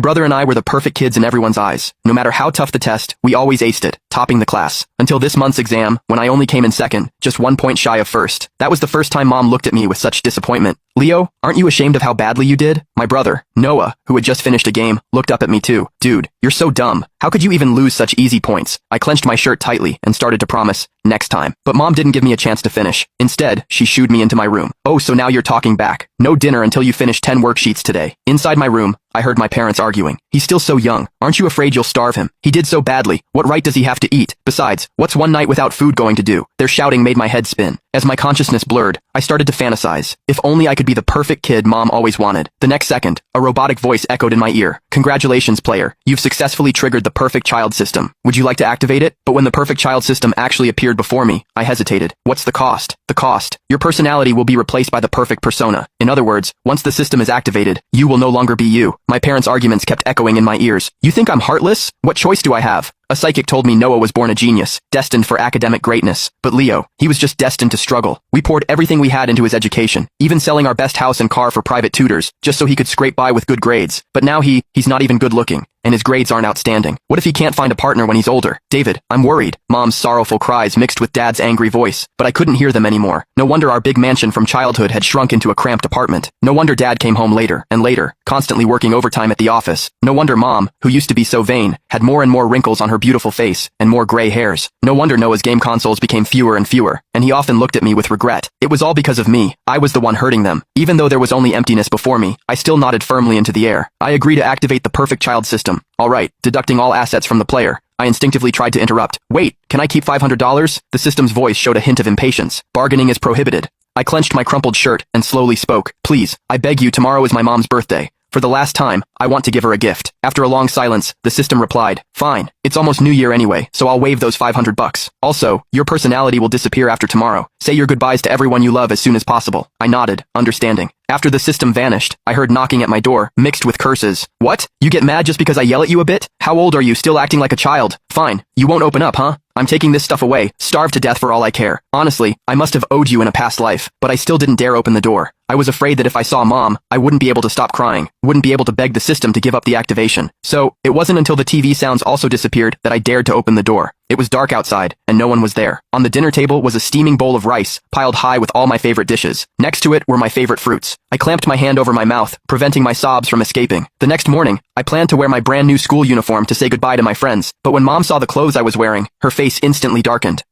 brother and I were the perfect kids in everyone's eyes. No matter how tough the test, we always aced it, topping the class. Until this month's exam, when I only came in second, just 1 point shy of first. That was the first time Mom looked at me with such disappointment. Leo, aren't you ashamed of how badly you did? My brother, Noah, who had just finished a game, looked up at me too. Dude, you're so dumb. How could you even lose such easy points? I clenched my shirt tightly and started to promise, next time. But Mom didn't give me a chance to finish. Instead, she shooed me into my room. Oh, so now you're talking back. No dinner until you finish 10 worksheets today. Inside my room, I heard my parents arguing. He's still so young. Aren't you afraid you'll starve him? He did so badly. What right does he have to eat? Besides, what's one night without food going to do? Their shouting made my head spin. As my consciousness blurred, I started to fantasize. If only I could be the perfect kid Mom always wanted. The next second, a robotic voice echoed in my ear. Congratulations, player. You've successfully triggered the perfect child system. Would you like to activate it? But when the perfect child system actually appeared before me, I hesitated. What's the cost? The cost. Your personality will be replaced by the perfect persona. In other words, once the system is activated, you will no longer be you. My parents' arguments kept echoing in my ears. You think I'm heartless? What choice do I have? A psychic told me Noah was born a genius, destined for academic greatness. But Leo, he was just destined to struggle. We poured everything we had into his education, even selling our best house and car for private tutors, just so he could scrape by with good grades. But now he's not even good looking, and his grades aren't outstanding. What if he can't find a partner when he's older? David, I'm worried. Mom's sorrowful cries mixed with Dad's angry voice, but I couldn't hear them anymore. No wonder our big mansion from childhood had shrunk into a cramped apartment. No wonder Dad came home later and later, constantly working overtime at the office. No wonder Mom, who used to be so vain, had more and more wrinkles on her beautiful face and more gray hairs. No wonder Noah's game consoles became fewer and fewer, and he often looked at me with regret. It was all because of me. I was the one hurting them. Even though there was only emptiness before me, I still nodded firmly into the air. I agree to activate the perfect child system. All right, deducting all assets from the player. I instinctively tried to interrupt. Wait, can I keep $500? The system's voice showed a hint of impatience. Bargaining is prohibited. I clenched my crumpled shirt and slowly spoke. Please, I beg you, tomorrow is my mom's birthday. For the last time, I want to give her a gift. After a long silence, the system replied, fine, it's almost New Year anyway, so I'll waive those $500. Also, your personality will disappear after tomorrow. Say your goodbyes to everyone you love as soon as possible. I nodded, understanding. After the system vanished, I heard knocking at my door, mixed with curses. What? You get mad just because I yell at you a bit? How old are you, still acting like a child? Fine, you won't open up, huh? I'm taking this stuff away, starve to death for all I care. Honestly, I must have owed you in a past life, but I still didn't dare open the door. I was afraid that if I saw Mom, I wouldn't be able to stop crying, wouldn't be able to beg the system to give up the activation. So, it wasn't until the TV sounds also disappeared that I dared to open the door. It was dark outside, and no one was there. On the dinner table was a steaming bowl of rice, piled high with all my favorite dishes. Next to it were my favorite fruits. I clamped my hand over my mouth, preventing my sobs from escaping. The next morning, I planned to wear my brand new school uniform to say goodbye to my friends. But when Mom saw the clothes I was wearing, her face instantly darkened.